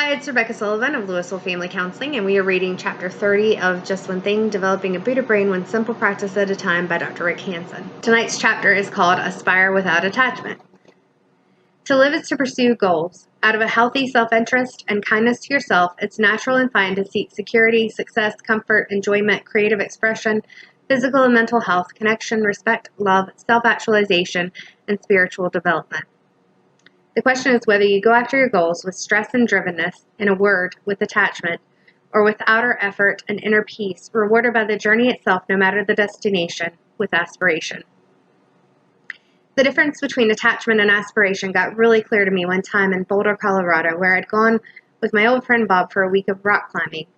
Hi, it's Rebecca Sullivan of Lewisville Family Counseling, and we are reading Chapter 30 of Just One Thing, Developing a Buddha Brain One Simple Practice at a Time by Dr. Rick Hansen. Tonight's chapter is called Aspire Without Attachment. To live is to pursue goals. Out of a healthy self-interest and kindness to yourself, it's natural and fine to seek security, success, comfort, enjoyment, creative expression, physical and mental health, connection, respect, love, self-actualization, and spiritual development. The question is whether you go after your goals with stress and drivenness, in a word, with attachment, or with outer effort and inner peace, rewarded by the journey itself no matter the destination, with aspiration. The difference between attachment and aspiration got really clear to me one time in Boulder, Colorado, where I'd gone with my old friend Bob for a week of rock climbing.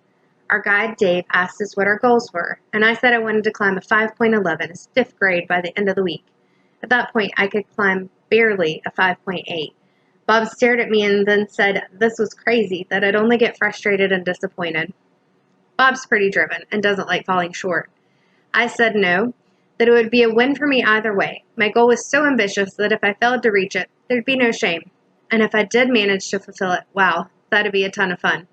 Our guide, Dave, asked us what our goals were, and I said I wanted to climb a 5.11, a stiff grade, by the end of the week. At that point, I could climb barely a 5.8. Bob stared at me and then said this was crazy, that I'd only get frustrated and disappointed. Bob's pretty driven and doesn't like falling short. I said no, that it would be a win for me either way. My goal was so ambitious that if I failed to reach it, there'd be no shame. And if I did manage to fulfill it, wow, that'd be a ton of fun.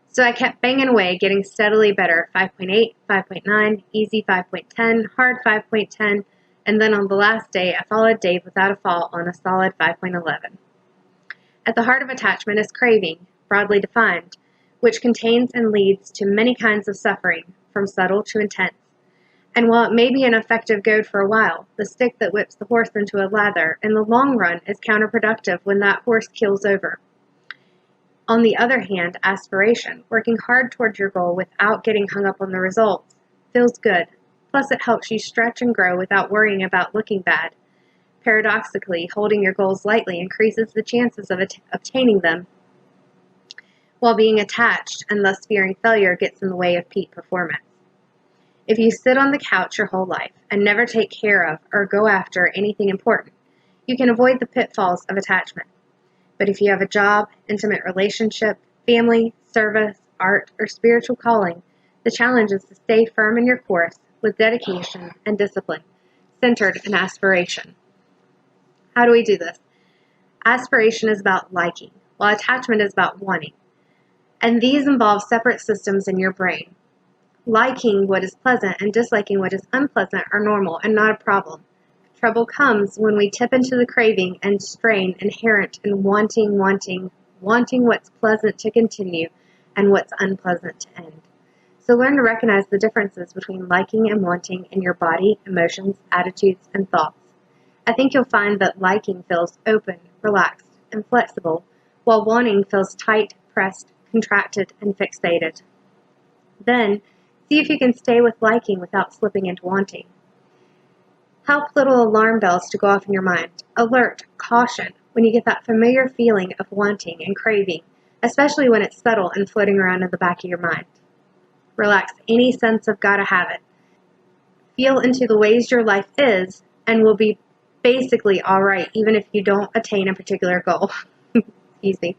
So I kept banging away, getting steadily better. 5.8, 5.9, easy 5.10, hard 5.10, and then on the last day, I followed Dave without a fall on a solid 5.11. At the heart of attachment is craving, broadly defined, which contains and leads to many kinds of suffering, from subtle to intense. And while it may be an effective goad for a while, the stick that whips the horse into a lather, in the long run, is counterproductive when that horse keels over. On the other hand, aspiration, working hard towards your goal without getting hung up on the results, feels good. Plus, it helps you stretch and grow without worrying about looking bad. Paradoxically, holding your goals lightly increases the chances of obtaining them, while being attached and thus fearing failure gets in the way of peak performance. If you sit on the couch your whole life and never take care of or go after anything important, you can avoid the pitfalls of attachment. But if you have a job, intimate relationship, family, service, art, or spiritual calling, the challenge is to stay firm in your course with dedication and discipline, centered in aspiration. How do we do this? Aspiration is about liking, while attachment is about wanting. And these involve separate systems in your brain. Liking what is pleasant and disliking what is unpleasant are normal and not a problem. Trouble comes when we tip into the craving and strain inherent in wanting what's pleasant to continue and what's unpleasant to end. So learn to recognize the differences between liking and wanting in your body, emotions, attitudes, and thoughts. I think you'll find that liking feels open, relaxed, and flexible, while wanting feels tight, pressed, contracted, and fixated. Then, see if you can stay with liking without slipping into wanting. Help little alarm bells to go off in your mind. Alert, caution, when you get that familiar feeling of wanting and craving, especially when it's subtle and floating around in the back of your mind. Relax any sense of gotta have it. Feel into the ways your life is and will be basically all right, even if you don't attain a particular goal. Excuse me.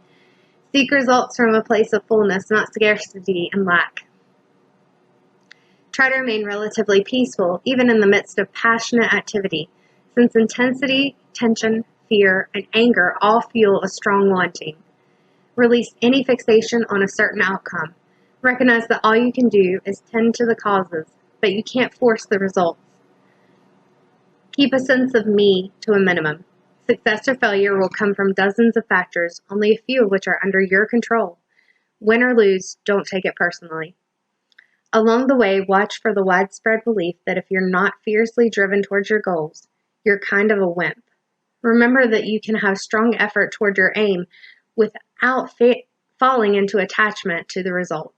Seek results from a place of fullness, not scarcity and lack. Try to remain relatively peaceful, even in the midst of passionate activity, since intensity, tension, fear, and anger all fuel a strong wanting. Release any fixation on a certain outcome. Recognize that all you can do is tend to the causes, but you can't force the results. Keep a sense of me to a minimum. Success or failure will come from dozens of factors, only a few of which are under your control. Win or lose, don't take it personally. Along the way, watch for the widespread belief that if you're not fiercely driven towards your goals, you're kind of a wimp. Remember that you can have strong effort toward your aim without falling into attachment to the result.